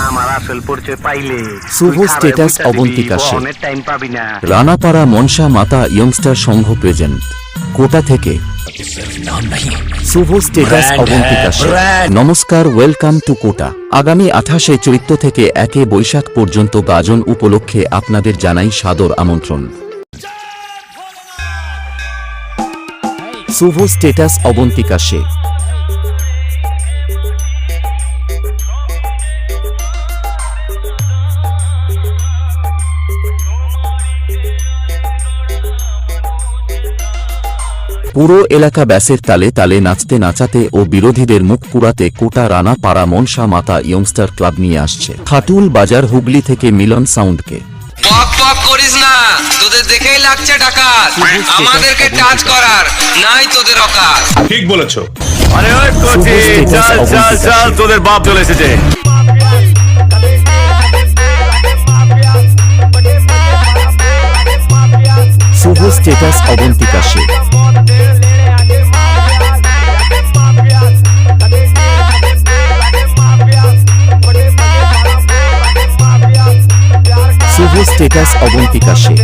আমার আসল পরিচয় পাইলে শুভ স্ট্যাটাস অবন্তিকা শেখ। অনেক টাইম পাবি না। রানাপাড়া মনসা মাতা ইয়ংস্টার সংঘ প্রেজেন্ট কোটা থেকে শুভ স্ট্যাটাস অবন্তিকা শেখ। নমস্কার, ওয়েলকাম টু কোটা। আগামী 28 চৈত্র থেকে 1 বৈশাখ পর্যন্ত গাজন উপলক্ষে আপনাদের জানাই সাদর আমন্ত্রণ। শুভ স্ট্যাটাস অবন্তিকা শেখ। পুরো এলাকা ব্যাসের তালে তালে নাচতে নাচাতে ও বিরোধীদের মুখ পুরাতে কোটা রানাপাড়া মনসা মাতা ইয়ংস্টার ক্লাব নিয়ে আসছে খাতুল বাজার হুগলি থেকে মিলন সাউন্ডকে। পক পক করিস না, তোদের দেখেই লাগছে ডাকাত। আমাদেরকে টাচ করার নাই তোদের অকাত। ঠিক বলেছো। আরে ওই কোচি, চল চল চল, তোদের বাপ চলে এসেছে। শুভ স্ট্যাটাস অবন্তিকা শেখ। শুভ স্ট্যাটাস অবন্তিকা শেখ।